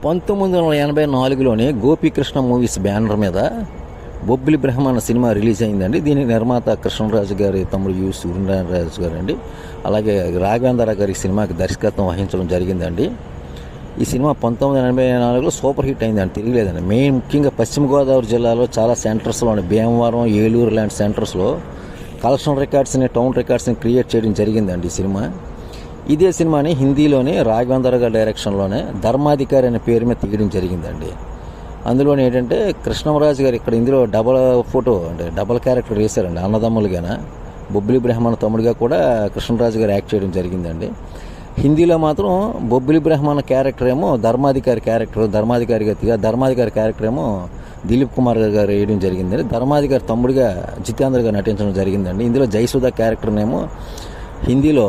1984లోనే Gopikrishna movies banner మీద బొబ్బిలి బ్రహ్మణ cinema release అయిందండి. దీని నిర్మాత కృష్ణరాజు గారి తమ్ముడు సూర్యనారాయణరాజు గారు అండి. అలాగే రాఘవేంద్ర గారి సినిమాకి దర్శకత్వం వహించడం జరిగిందండి. ఈ సినిమా 1984లో సూపర్ హిట్ అయిందండి, తిరిగిలేదండి. ముఖ్యంగా పశ్చిమ గోదావరి జిల్లాలో చాలా సెంటర్స్లోని భీమవరం, ఏలూరు లాంటి సెంటర్స్లో కలెక్షన్ రికార్డ్స్ని, టౌన్ రికార్డ్స్ని క్రియేట్ చేయడం జరిగిందండి. ఈ సినిమా ఇదే సినిమాని హిందీలోనే రాఘవేంద్ర గారి డైరెక్షన్లోనే ధర్మాధికారి అనే పేరు మీద తీయడం జరిగిందండి. అందులోనే ఏంటంటే కృష్ణరాజు గారు ఇక్కడ ఇందులో డబల్ ఫోటో అంటే డబల్ క్యారెక్టర్ వేశారండి, అన్నదమ్ములుగాన. బొబ్బిలి బ్రహ్మణ తమ్ముడిగా కూడా కృష్ణరాజు గారు యాక్ట్ చేయడం జరిగిందండి. హిందీలో మాత్రం బొబ్బిలి బ్రహ్మణ క్యారెక్టర్ ఏమో ధర్మాధికారి క్యారెక్టర్ ఏమో దిలీప్ కుమార్ గారు వేయడం జరిగిందండి. ధర్మాధికారి తమ్ముడిగా జితేంద్ర గారు నటించడం జరిగిందండి. ఇందులో జయసుధ క్యారెక్టర్నేమో హిందీలో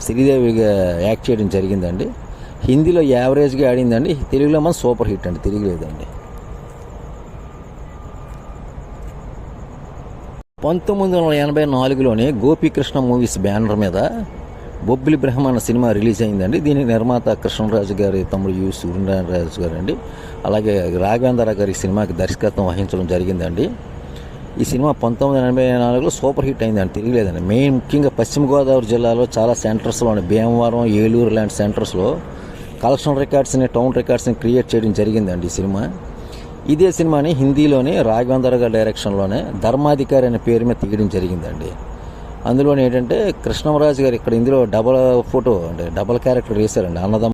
శ్రీదేవిగా యాక్ట్ చేయడం జరిగిందండి. హిందీలో యావరేజ్గా ఆడిందండి, తెలుగులో మన సూపర్ హిట్ అండి, తిరిగిలేదండి. 1984లోనే గోపీకృష్ణ మూవీస్ బ్యానర్ మీద బొబ్బిలి బ్రహ్మణ సినిమా రిలీజ్ అయిందండి. దీని నిర్మాత కృష్ణరాజు గారి తమ్ముడు సూర్యనారాయణరాజు గారు అండి. అలాగే రాఘవేంద్ర గారి సినిమాకి దర్శకత్వం వహించడం జరిగిందండి. ఈ సినిమా 1984లో సూపర్ హిట్ అయిందండి, తిరిగిలేదండి. ముఖ్యంగా పశ్చిమ గోదావరి జిల్లాలో చాలా సెంటర్స్లోని భీమవరం, ఏలూరు లాంటి సెంటర్స్లో కలెక్షన్ రికార్డ్స్ని, టౌన్ రికార్డ్స్ని క్రియేట్ చేయడం జరిగిందండి. ఈ సినిమా ఇదే సినిమాని హిందీలోనే రాఘవేంద్ర గారి డైరెక్షన్లోనే ధర్మాధికారి అనే పేరు మీద తీయడం జరిగిందండి. అందులోనే ఏంటంటే కృష్ణరాజు గారు ఇక్కడ ఇందులో డబల్ ఫోటో అంటే డబల్ క్యారెక్టర్ వేశారండి, అన్నదమ్ములు